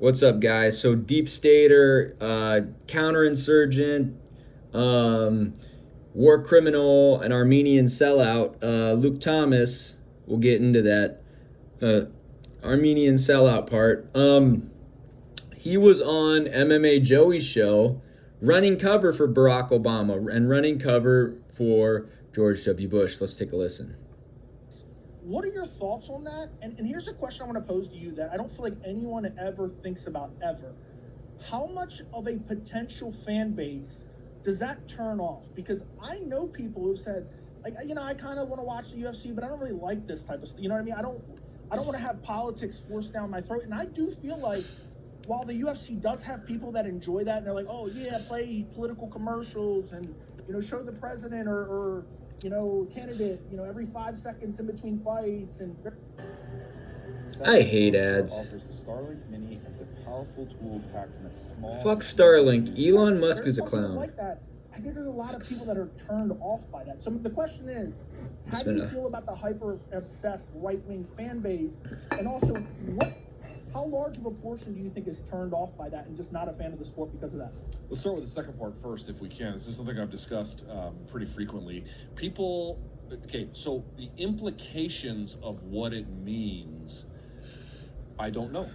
What's up, guys? So, Deep Stater, counterinsurgent, um, war criminal, an Armenian sellout, Luke Thomas. We'll get into that. The Armenian sellout part. He was on MMA Joey's show running cover for Barack Obama and running cover for George W. Bush. Let's take a listen. What are your thoughts on that? And here's a question I want to pose to you that I don't feel like anyone ever thinks about ever. How much of a potential fan base does that turn off? Because I know people who've said, like, I kind of want to watch the UFC, but I don't really like this type of stuff. You know what I mean? I don't want to have politics forced down my throat. And I do feel like while the UFC does have people that enjoy that, and they're like, oh yeah, play political commercials and, show the president or candidate, every 5 seconds in between fights. And I hate ads. Offers the Starlink Mini as a powerful tool packed in a small. Fuck Starlink. Elon Musk is a clown. Like that. I think there's a lot of people that are turned off by that. So the question is, how do you feel about the hyper-obsessed right-wing fan base? And also, how large of a portion do you think is turned off by that and just not a fan of the sport because of that? Let's start with the second part first, if we can. This is something I've discussed pretty frequently. So the implications of what it means, I don't know.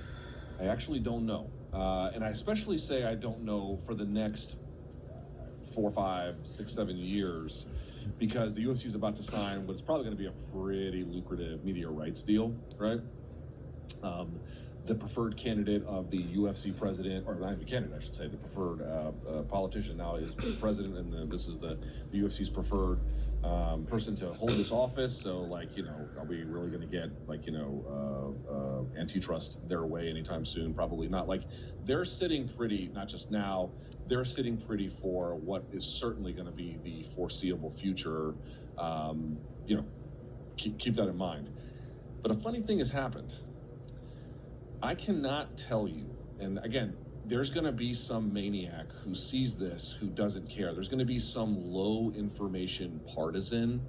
I actually don't know. And I especially say I don't know for the next 4, 5, 6, 7 years, because the UFC is about to sign what is probably going to be a pretty lucrative media rights deal, right? The preferred candidate of the UFC president, or not even candidate, I should say, the preferred politician now is president, and this is the UFC's preferred person to hold this office. So, are we really going to get, antitrust their way anytime soon? Probably not. They're sitting pretty, not just now, they're sitting pretty for what is certainly going to be the foreseeable future. Keep that in mind. But a funny thing has happened. I cannot tell you, and again, there's going to be some maniac who sees this who doesn't care. There's going to be some low information partisan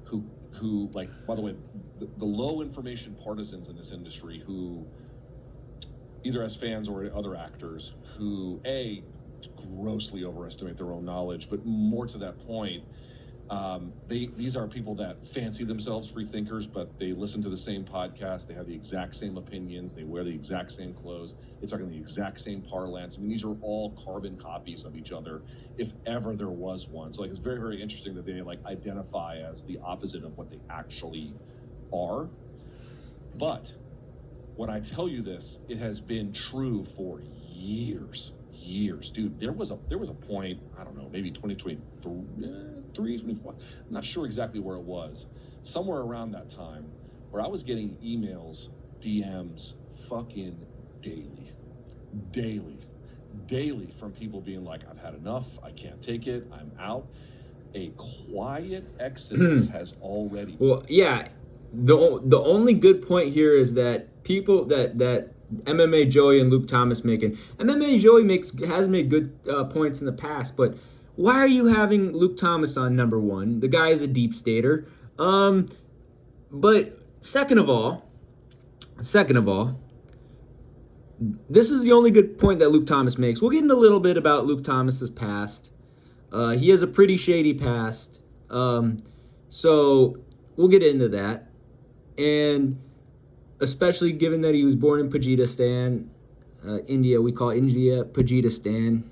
who by the way, the low information partisans in this industry who either as fans or other actors who grossly overestimate their own knowledge, but more to that point, these are people that fancy themselves free thinkers, but they listen to the same podcast. They have the exact same opinions. They wear the exact same clothes. They talk in the exact same parlance. I mean, these are all carbon copies of each other, if ever there was one. So it's very, very interesting that they identify as the opposite of what they actually are. But when I tell you this, it has been true for years, dude. There was a point, I don't know, maybe 2023, 24, I'm not sure exactly where it was, somewhere around that time, where I was getting emails, DMs, fucking daily from people being like, I've had enough, I can't take it, I'm out. A quiet exodus has already. Well, yeah, the only good point here is that people that MMA Joey and Luke Thomas making. MMA Joey has made good points in the past, but why are you having Luke Thomas on number one? The guy is a deep stater. But second of all, this is the only good point that Luke Thomas makes. We'll get into a little bit about Luke Thomas's past. He has a pretty shady past. So we'll get into that. And especially given that he was born in Pajidistan, India. We call India Pajidistan.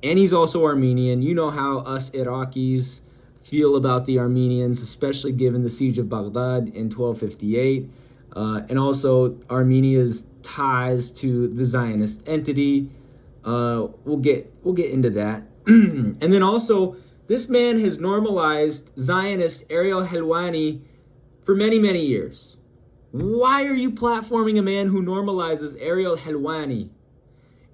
And he's also Armenian. You know how us Iraqis feel about the Armenians, especially given the siege of Baghdad in 1258. And also Armenia's ties to the Zionist entity. We'll get into that. And then also, this man has normalized Zionist Ariel Helwani for many, many years. Why are you platforming a man who normalizes Ariel Helwani?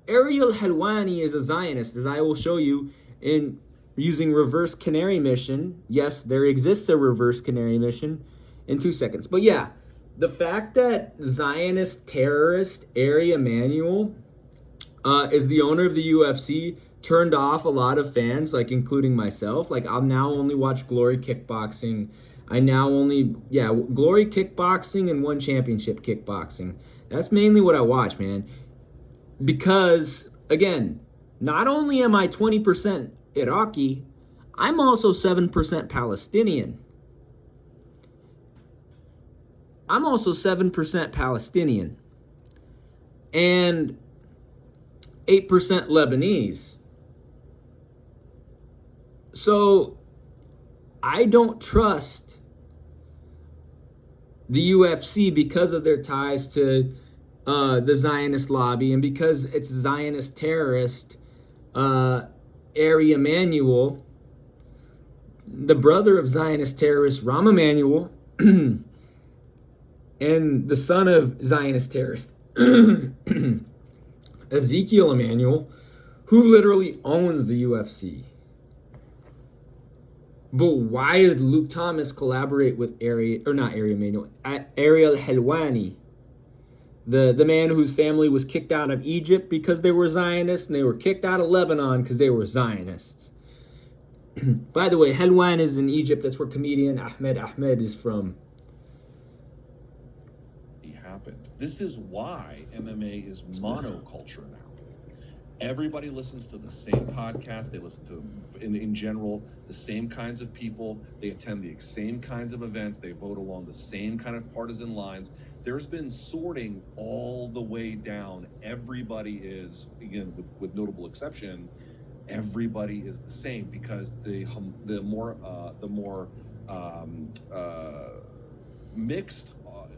Ariel Helwani is a Zionist, as I will show you in using reverse canary mission. Yes, there exists a reverse canary mission in 2 seconds. But yeah, the fact that Zionist terrorist Ari Emanuel is the owner of the UFC turned off a lot of fans, including myself. I'll now only watch Glory Kickboxing. I now only, Glory Kickboxing and One Championship Kickboxing. That's mainly what I watch, man. Because, again, not only am I 20% Iraqi, I'm also 7% Palestinian. I'm also 7% Palestinian. And 8% Lebanese. So I don't trust the UFC because of their ties to the Zionist lobby and because it's Zionist terrorist Ari Emanuel, the brother of Zionist terrorist Rahm Emanuel, and the son of Zionist terrorist Ezekiel Emanuel, who literally owns the UFC. But why did Luke Thomas collaborate with Ariel Helwani, the man whose family was kicked out of Egypt because they were Zionists, and they were kicked out of Lebanon because they were Zionists? By the way, Helwan is in Egypt. That's where comedian Ahmed is from. Happened. This is why MMA is monoculture now. Everybody listens to the same podcast. They listen to, in general, the same kinds of people. They attend the same kinds of events. They vote along the same kind of partisan lines. There's been sorting all the way down. Everybody is, again, with notable exception, everybody is the same because the more mixed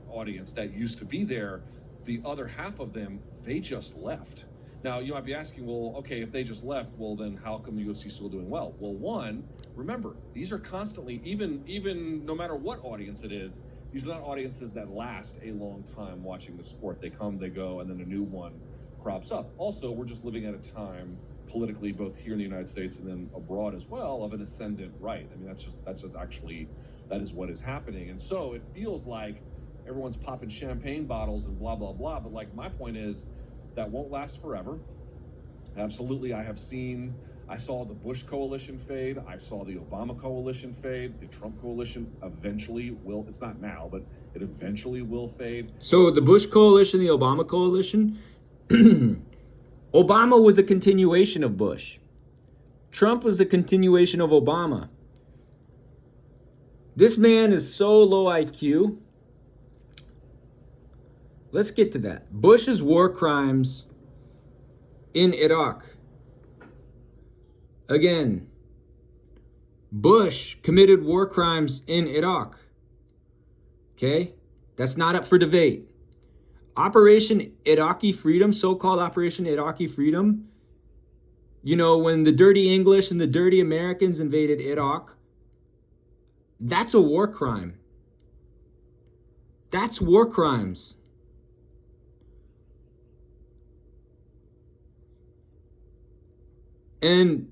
audience that used to be there, the other half of them, they just left. Now, you might be asking, well, okay, if they just left, well, then how come the UFC is still doing well? Well, one, remember, these are constantly, even no matter what audience it is, these are not audiences that last a long time watching the sport. They come, they go, and then a new one crops up. Also, we're just living at a time politically, both here in the United States and then abroad as well, of an ascendant right. I mean, that's just actually, that is what is happening. And so it feels like everyone's popping champagne bottles and blah, blah, blah. But like, my point is that won't last forever. Absolutely. I saw the Bush coalition fade. I saw the Obama coalition fade. The Trump coalition eventually will, it's not now, but it eventually will fade. So the Bush coalition, the Obama coalition, Obama was a continuation of Bush. Trump was a continuation of Obama. This man is so low IQ. Let's get to that. Bush's war crimes in Iraq. Again, Bush committed war crimes in Iraq. Okay? That's not up for debate. Operation Iraqi Freedom, so-called Operation Iraqi Freedom, you know, when the dirty English and the dirty Americans invaded Iraq, that's a war crime. That's war crimes. And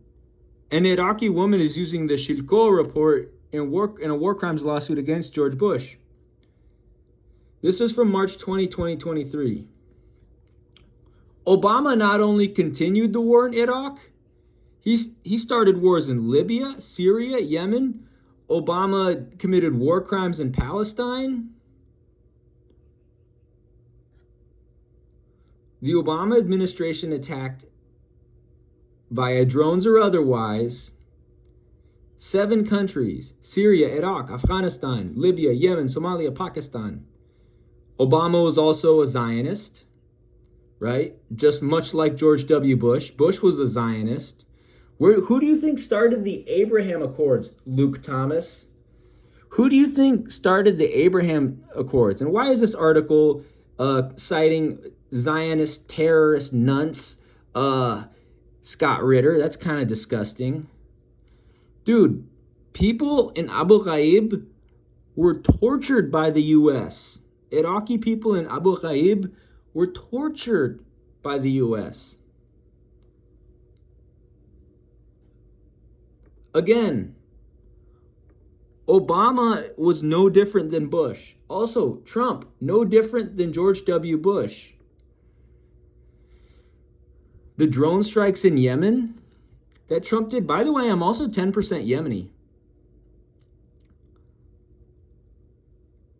an Iraqi woman is using the Shilko report in a war crimes lawsuit against George Bush. This is from March 20, 2023. Obama not only continued the war in Iraq, he started wars in Libya, Syria, Yemen. Obama committed war crimes in Palestine. The Obama administration attacked via drones or otherwise 7 countries: Syria, Iraq, Afghanistan, Libya, Yemen, Somalia, Pakistan. Obama was also a Zionist, right? Just much like George W. Bush. Bush was a Zionist. Who do you think started the Abraham Accords, Luke Thomas? Who do you think started the Abraham Accords? And why is this article citing Zionist terrorist nunts, Scott Ritter? That's kind of disgusting. Dude, people in Abu Ghraib were tortured by the U.S. Iraqi people in Abu Ghraib were tortured by the U.S. Again, Obama was no different than Bush. Also, Trump, no different than George W. Bush. The drone strikes in Yemen that Trump did. By the way, I'm also 10% Yemeni.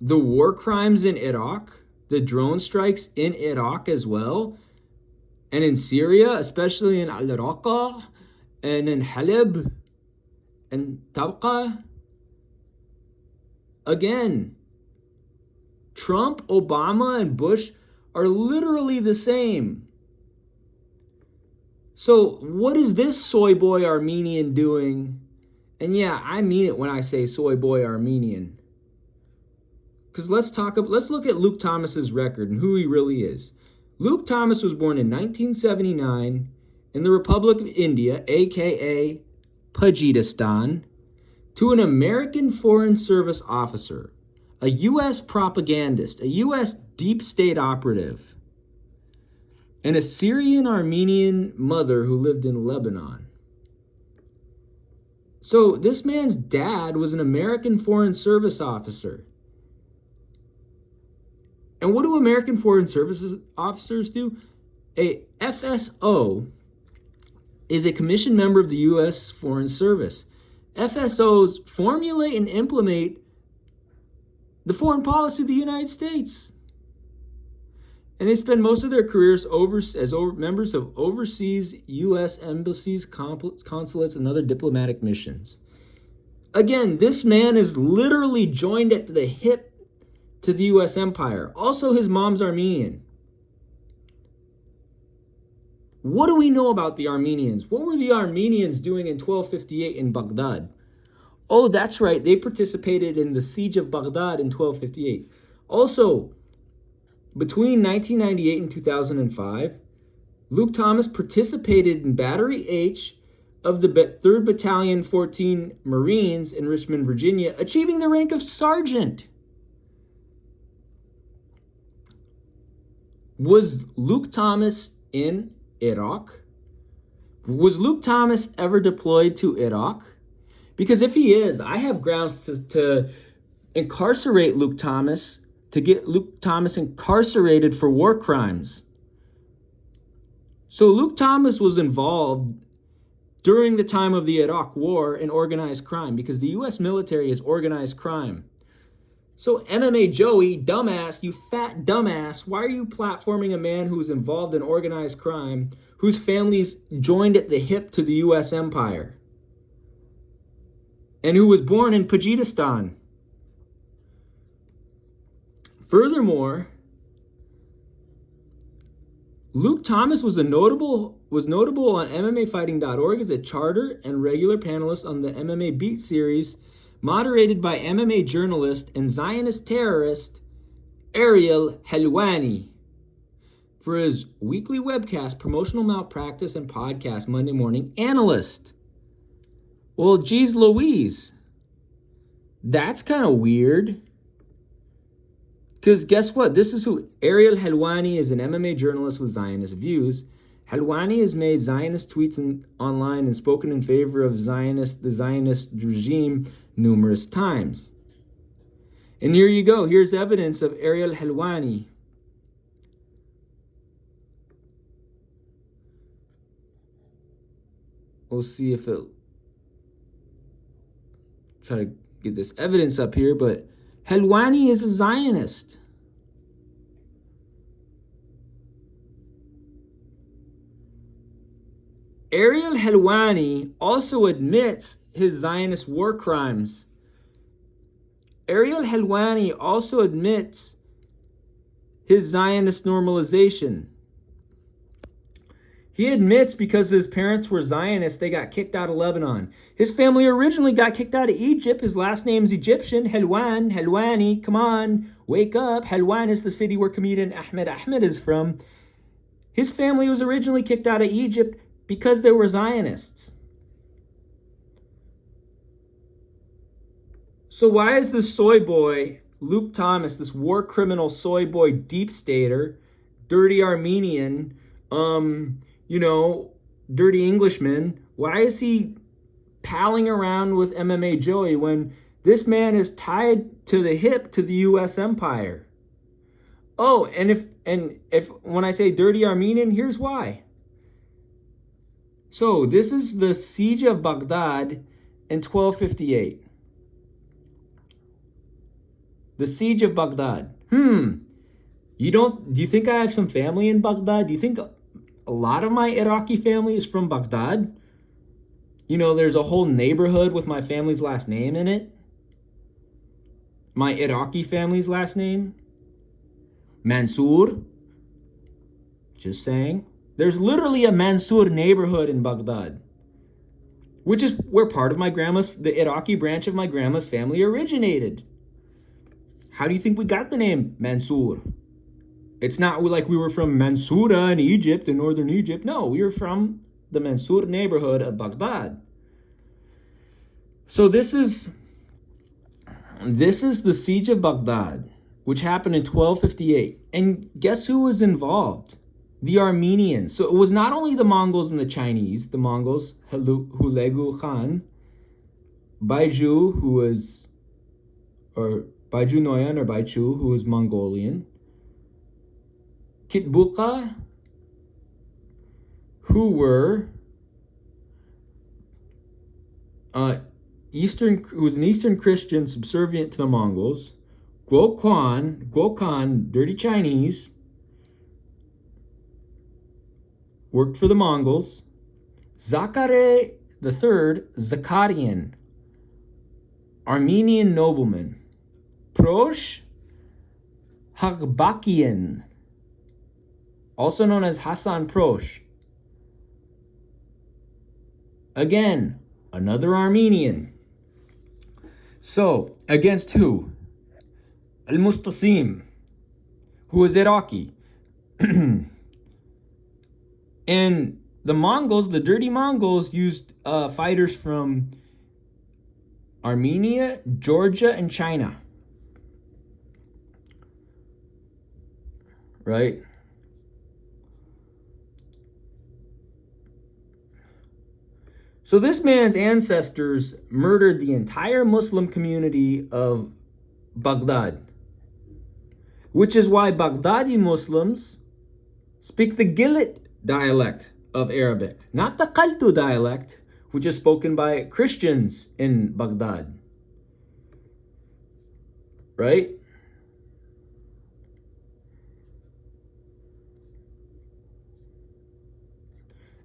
The war crimes in Iraq the drone strikes in Iraq as well, and in Syria, especially in Al-Raqqa, and in Halab, and Tabqa. Again, Trump, Obama, and Bush are literally the same. So what is this soy boy Armenian doing? And yeah, I mean it when I say soy boy Armenian. Because let's look at Luke Thomas's record and who he really is. Luke Thomas was born in 1979 in the Republic of India, aka Tajikistan, to an American Foreign Service officer, a U.S. propagandist, a U.S. deep state operative, and a Syrian Armenian mother who lived in Lebanon. So this man's dad was an American Foreign Service officer. And what do American Foreign Service officers do? A FSO is a commissioned member of the U.S. Foreign Service. FSOs formulate and implement the foreign policy of the United States. And they spend most of their careers as members of overseas U.S. embassies, consulates, and other diplomatic missions. Again, this man is literally joined at the hip to the U.S. empire. Also, his mom's Armenian. What do we know about the Armenians? What were the Armenians doing in 1258 in Baghdad? Oh, that's right. They participated in the siege of Baghdad in 1258. Also, between 1998 and 2005, Luke Thomas participated in Battery H of the 3rd Battalion 14 Marines in Richmond, Virginia, achieving the rank of sergeant. Was Luke Thomas in Iraq? Was Luke Thomas ever deployed to Iraq? Because if he is, I have grounds to incarcerate Luke Thomas, to get Luke Thomas incarcerated for war crimes. So Luke Thomas was involved during the time of the Iraq War in organized crime, because the U.S. military is organized crime. So MMA Joey, dumbass, you fat dumbass, why are you platforming a man who's involved in organized crime, whose family's joined at the hip to the U.S. empire, and who was born in Tajikistan? Furthermore, Luke Thomas was notable on MMAfighting.org as a charter and regular panelist on the MMA Beat series, moderated by MMA journalist and Zionist terrorist Ariel Helwani, for his weekly webcast, Promotional Malpractice and Podcast Monday Morning Analyst. Well, geez Louise, that's kind of weird. Because guess what? This is who Ariel Helwani is, an MMA journalist with Zionist views. Helwani has made Zionist tweets online and spoken in favor of the Zionist regime numerous times. And here you go. Here's evidence of Ariel Helwani. We'll see if it... Try to get this evidence up here, but Helwani is a Zionist. Ariel Helwani also admits his Zionist war crimes. Ariel Helwani also admits his Zionist normalization. He admits because his parents were Zionists, they got kicked out of Lebanon. His family originally got kicked out of Egypt. His last name's Egyptian, Helwani. Come on, wake up. Helwan is the city where comedian Ahmed is from. His family was originally kicked out of Egypt because they were Zionists. So why is this soy boy, Luke Thomas, this war criminal soy boy deep stater, dirty Armenian, dirty Englishman, why is he palling around with MMA Joey when this man is tied to the hip to the U.S. empire? Oh, and if when I say dirty Armenian, here's why. So this is the siege of Baghdad in 1258. You Do you think I have some family in Baghdad? Do you think a lot of my Iraqi family is from Baghdad? You know, there's a whole neighborhood with my family's last name in it. My Iraqi family's last name. Mansour. Just saying. There's literally a Mansour neighborhood in Baghdad, which is where part of the Iraqi branch of my grandma's family originated. How do you think we got the name Mansour? It's not like we were from Mansoura in Egypt, in northern Egypt. No, we were from the Mansour neighborhood of Baghdad. So this is the siege of Baghdad, which happened in 1258. And guess who was involved? The Armenians. So it was not only the Mongols and the Chinese. The Mongols, Hulegu Khan, Baiju, Baiju Noyan or Baichu, who was Mongolian, Kitbuka, who were who was an Eastern Christian subservient to the Mongols, Guokan, dirty Chinese, worked for the Mongols, Zakare III, Zakarian, Armenian nobleman, Prosh Hagbakian, also known as Hassan Prosh. Again, another Armenian. So, against who? Al-Mustasim, who was Iraqi. And the Mongols, the dirty Mongols, used fighters from Armenia, Georgia, and China. Right? So this man's ancestors murdered the entire Muslim community of Baghdad, which is why Baghdadi Muslims speak the Gilit dialect of Arabic, not the Qaltu dialect, which is spoken by Christians in Baghdad. Right?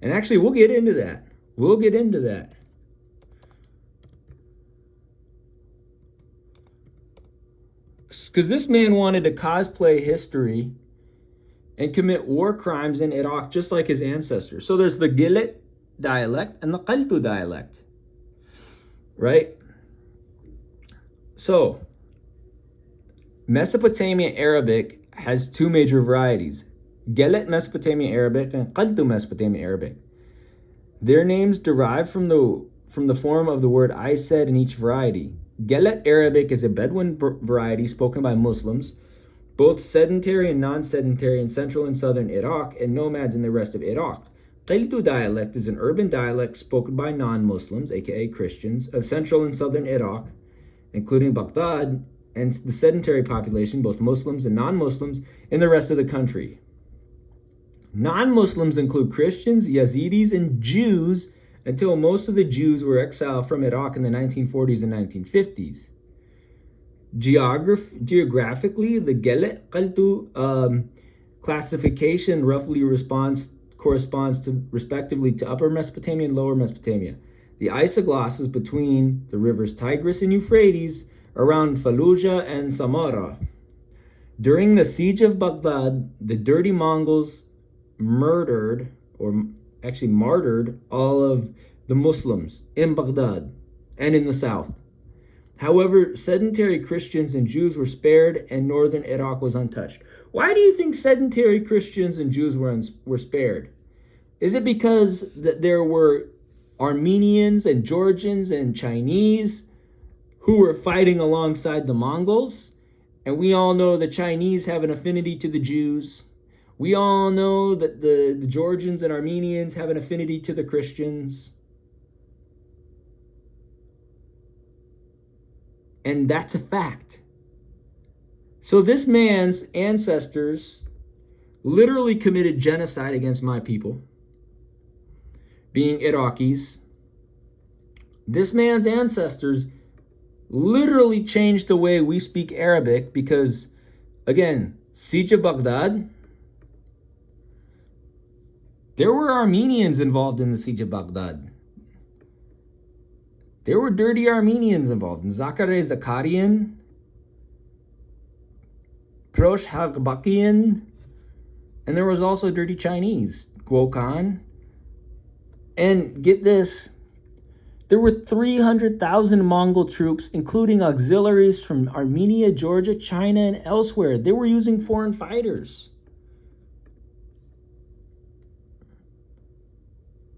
And actually, we'll get into that. Because this man wanted to cosplay history and commit war crimes in Iraq just like his ancestors. So there's the Gilit dialect and the Qaltu dialect. Right? So, Mesopotamia Arabic has two major varieties: Gelet Mesopotamia Arabic and Qaltu Mesopotamia Arabic. Their names derive from the form of the word I said in each variety. Gelet Arabic is a Bedouin variety spoken by Muslims, both sedentary and non-sedentary in central and southern Iraq, and nomads in the rest of Iraq. Qaltu dialect is an urban dialect spoken by non-Muslims, aka Christians, of central and southern Iraq, including Baghdad, and the sedentary population, both Muslims and non-Muslims, in the rest of the country. Non-Muslims include Christians, Yazidis, and Jews, until most of the Jews were exiled from Iraq in the 1940s and 1950s. Geographically, the Gelet Qaltu classification roughly corresponds to, respectively, to Upper Mesopotamia and Lower Mesopotamia. The isoglosses between the rivers Tigris and Euphrates around Fallujah and Samarra. During the siege of Baghdad, the dirty Mongols martyred all of the Muslims in Baghdad and in the south. However, sedentary Christians and Jews were spared and northern Iraq was untouched. Why do you think sedentary Christians and Jews were spared? Is it because there were Armenians and Georgians and Chinese who were fighting alongside the Mongols? And we all know the Chinese have an affinity to the Jews. We all know that the Georgians and Armenians have an affinity to the Christians. And that's a fact. So this man's ancestors literally committed genocide against my people, being Iraqis. This man's ancestors literally changed the way we speak Arabic because, again, Siege of Baghdad. There were Armenians involved in the Siege of Baghdad. There were dirty Armenians involved. Zakare Zakarian, Prosh Hagbakian, and there was also dirty Chinese, Guo Khan. And get this, there were 300,000 Mongol troops, including auxiliaries from Armenia, Georgia, China, and elsewhere. They were using foreign fighters.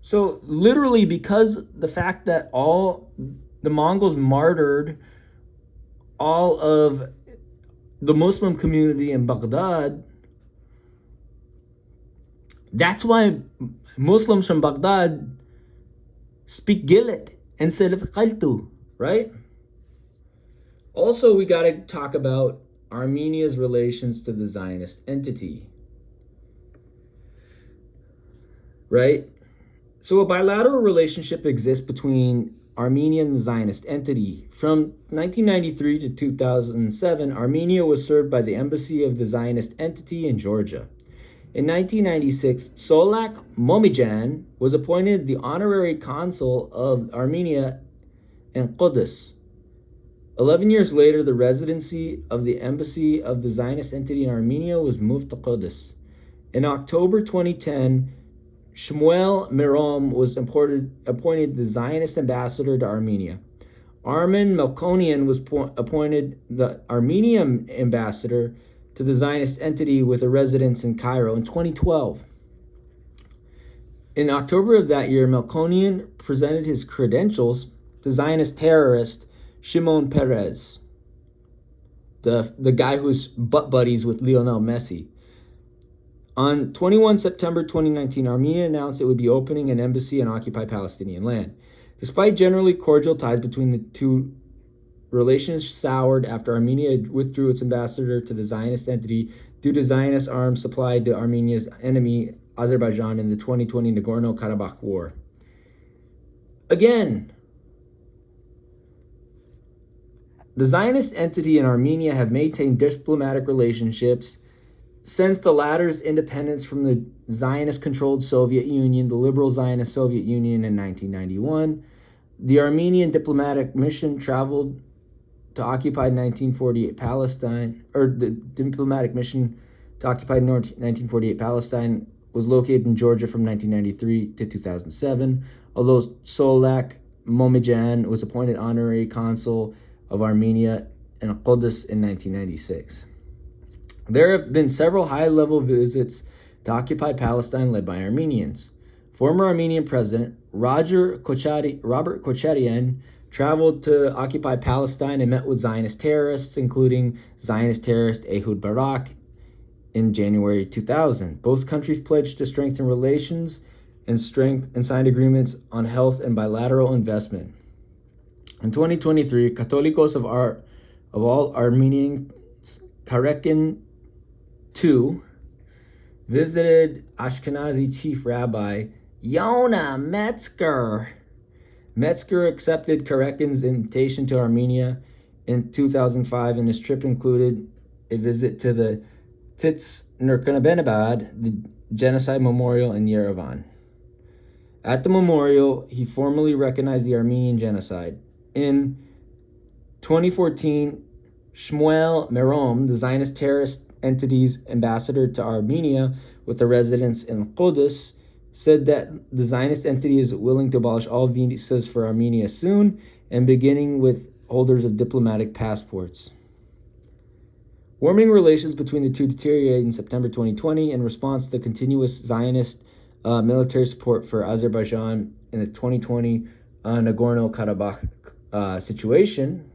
So literally, because the fact that all the Mongols martyred all of the Muslim community in Baghdad, that's why Muslims from Baghdad speak Gilit instead of Qaltu, right? Also, we got to talk about Armenia's relations to the Zionist entity, right? So a bilateral relationship exists between Armenia and the Zionist entity. From 1993 to 2007, Armenia was served by the embassy of the Zionist entity in Georgia. In 1996, Solak Momijan was appointed the honorary consul of Armenia in Qudus. 11 years later, the residency of the embassy of the Zionist entity in Armenia was moved to Qudus. In October 2010, Shmuel Mirom was appointed the Zionist ambassador to Armenia. Armen Melkonian was appointed the Armenian ambassador to the Zionist entity with a residence in Cairo in 2012. In October of that year, Melkonian presented his credentials to Zionist terrorist Shimon Peres, the guy who's butt buddies with Lionel Messi. On 21 September 2019, Armenia announced it would be opening an embassy on occupied Palestinian land. Despite generally cordial ties between the two, relations soured after Armenia withdrew its ambassador to the Zionist entity due to Zionist arms supplied to Armenia's enemy, Azerbaijan, in the 2020 Nagorno-Karabakh war. Again, the Zionist entity and Armenia have maintained diplomatic relationships since the latter's independence from the Zionist-controlled Soviet Union, the liberal Zionist Soviet Union, in 1991. The Armenian diplomatic mission traveled to occupied 1948 Palestine, or the diplomatic mission to occupied 1948 Palestine was located in Georgia from 1993 to 2007, although Solak Momijan was appointed honorary consul of Armenia in Qudus in 1996. There have been several high-level visits to occupied Palestine led by Armenians. Former Armenian President Robert Kocharian traveled to occupied Palestine and met with Zionist terrorists, including Zionist terrorist Ehud Barak, in January 2000. Both countries pledged to strengthen relations and signed agreements on health and bilateral investment. In 2023, Catholicos of all Armenians, Karekin II, visited Ashkenazi chief rabbi Yonah Metzger. Metzger accepted Karekin's invitation to Armenia in 2005, and his trip included a visit to the Tzitz Nurkanabad, the genocide memorial in Yerevan. At the memorial, he formally recognized the Armenian genocide. In 2014, Shmuel Mirom, the Zionist terrorist entity's ambassador to Armenia with a residence in Qudus, said that the Zionist entity is willing to abolish all visas for Armenia soon, and beginning with holders of diplomatic passports. Warming relations between the two deteriorated in September 2020 in response to the continuous Zionist military support for Azerbaijan in the 2020 Nagorno-Karabakh situation.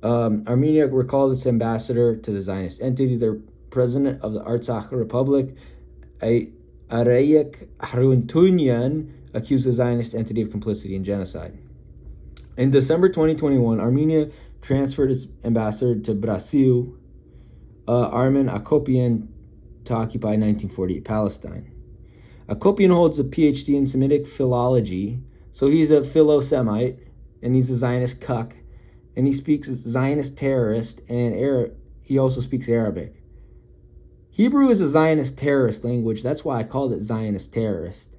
Armenia recalled its ambassador to the Zionist entity. The president of the Artsakh Republic, Arayek Haruntunian, accused the Zionist entity of complicity in genocide. In December 2021, Armenia transferred its ambassador to Brazil, Armen Akopian, to occupy 1948 Palestine. Akopian holds a PhD in Semitic philology, so he's a philo-Semite, and he's a Zionist cuck, and he speaks Zionist terrorist, and he also speaks Arabic. Hebrew is a Zionist terrorist language. That's why I called it Zionist terrorist.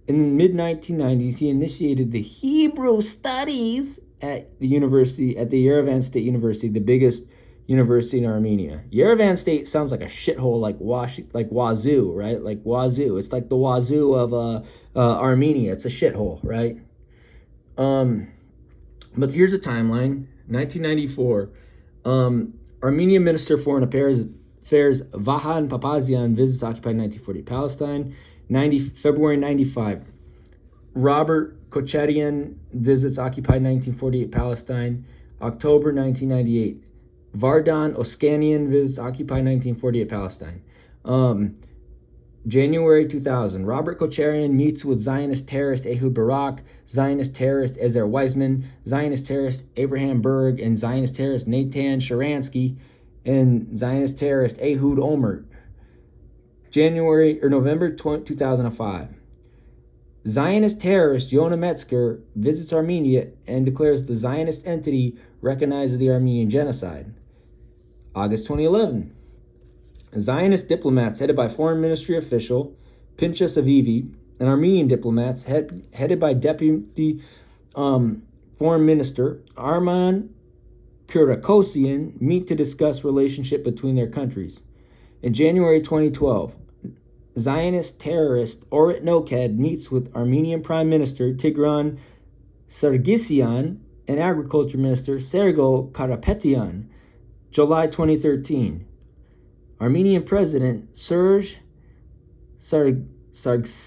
In the mid-1990s, he initiated the Hebrew studies at the Yerevan State University, the biggest university in Armenia. Yerevan State sounds like a shithole, like Wazoo, right? Like Wazoo. It's like the Wazoo of Armenia. It's a shithole, right? But here's a timeline. 1994, Armenian Minister of Foreign Affairs Vahan Papazian visits occupied 1948 Palestine. February 95, Robert Kocharian visits occupied 1948 Palestine. October 1998, Vardan Oskanian visits occupied 1948 Palestine. January 2000, Robert Kocharian meets with Zionist terrorist Ehud Barak, Zionist terrorist Ezer Weizman, Zionist terrorist Abraham Berg, and Zionist terrorist Natan Sharansky, and Zionist terrorist Ehud Olmert. November 2005. Zionist terrorist Yonah Metzger visits Armenia and declares the Zionist entity recognizes the Armenian genocide. August 2011. Zionist diplomats headed by Foreign Ministry official Pinchas Avivi and Armenian diplomats headed by Deputy Foreign Minister Arman Kurakosian meet to discuss relationship between their countries. In January 2012, Zionist terrorist Orit Noked meets with Armenian Prime Minister Tigran Sargsyan and Agriculture Minister Sergo Karapetyan. July 2013, Armenian President Serge Sargsyan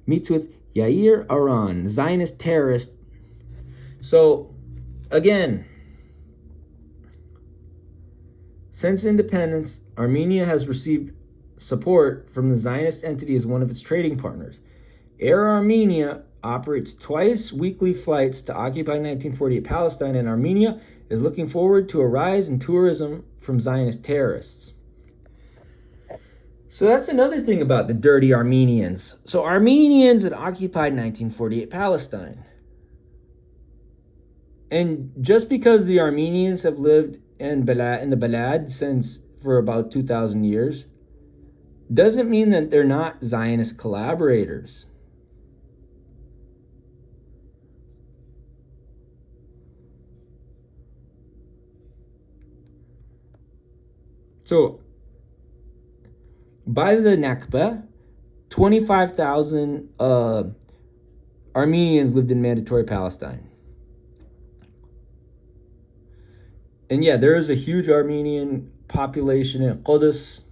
meets with Yair Aran, Zionist terrorist. So, again, since independence, Armenia has received support from the Zionist entity as one of its trading partners. Air Armenia operates twice weekly flights to occupy 1948 Palestine, and Armenia is looking forward to a rise in tourism from Zionist terrorists. So that's another thing about the dirty Armenians. So Armenians had occupied 1948 Palestine. And just because the Armenians have lived in the Balad for about 2,000 years, doesn't mean that they're not Zionist collaborators. So, by the Nakba, 25,000 Armenians lived in mandatory Palestine. And yeah, there is a huge Armenian population in Qudus.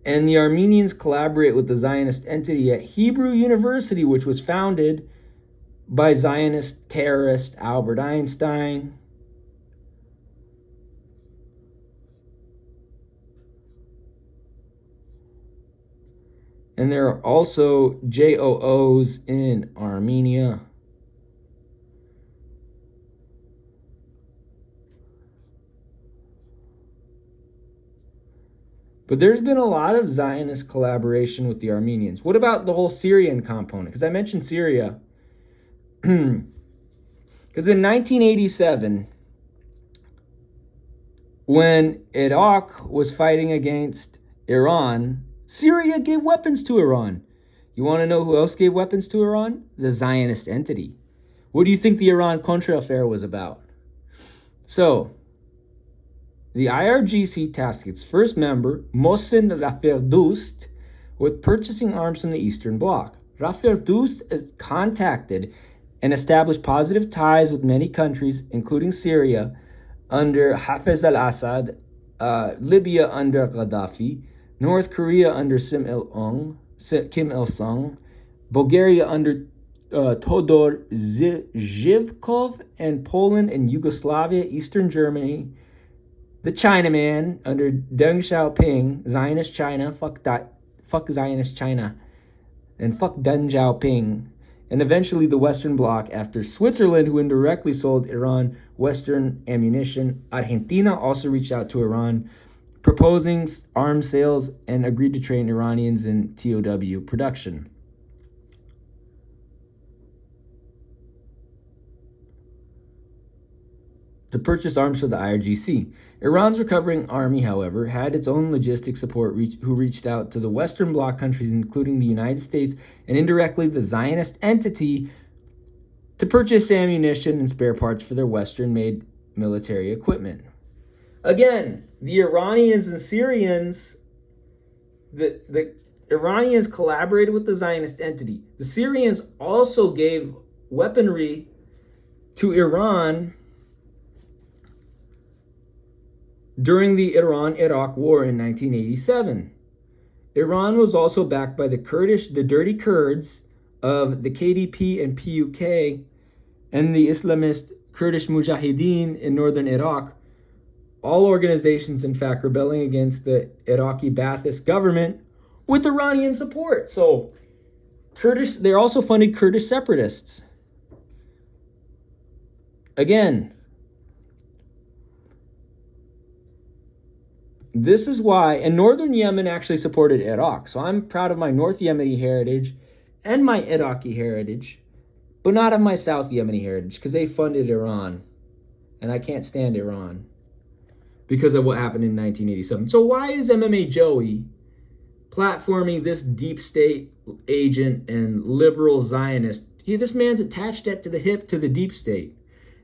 And the Armenians collaborate with the Zionist entity at Hebrew University, which was founded by Zionist terrorist Albert Einstein. And there are also JOOs in Armenia. But there's been a lot of Zionist collaboration with the Armenians. What about the whole Syrian component? Because I mentioned Syria. Because in 1987, when Iraq was fighting against Iran, Syria gave weapons to Iran. You want to know who else gave weapons to Iran? The Zionist entity. What do you think the Iran-Contra affair was about? So, the IRGC tasked its first member, Mohsen Rafirdoust, with purchasing arms from the Eastern Bloc. Rafirdoust is contacted and established positive ties with many countries, including Syria, under Hafez al-Assad, Libya under Gaddafi, North Korea under Kim Il-sung, Bulgaria under Todor Zhivkov, and Poland and Yugoslavia, Eastern Germany, the Chinaman under Deng Xiaoping, Zionist China, fuck Zionist China, and fuck Deng Xiaoping, and eventually the Western Bloc after Switzerland, who indirectly sold Iran Western ammunition. Argentina also reached out to Iran proposing arms sales and agreed to train Iranians in TOW production. To purchase arms for the IRGC. Iran's recovering army, however, had its own logistics support who reached out to the Western Bloc countries, including the United States and indirectly the Zionist entity, to purchase ammunition and spare parts for their Western-made military equipment. Again, the Iranians and Syrians, the Iranians collaborated with the Zionist entity. The Syrians also gave weaponry to Iran during the Iran-Iraq War in 1987. Iran was also backed by the dirty Kurds of the KDP and PUK and the Islamist Kurdish Mujahideen in northern Iraq, all organizations, in fact, rebelling against the Iraqi Ba'athist government with Iranian support. So, they also funded Kurdish separatists. Again, this is why, and northern Yemen actually supported Iraq. So I'm proud of my North Yemeni heritage and my Iraqi heritage, but not of my South Yemeni heritage, because they funded Iran. And I can't stand Iran because of what happened in 1987. So why is MMA Joey platforming this deep state agent and liberal Zionist? This man's attached at to the hip to the deep state.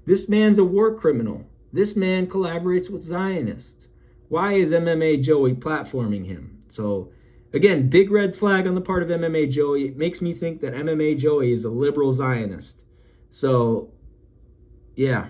This man's a war criminal. This man collaborates with Zionists. Why is MMA Joey platforming him? So, again, big red flag on the part of MMA Joey. It makes me think that MMA Joey is a liberal Zionist. So, yeah.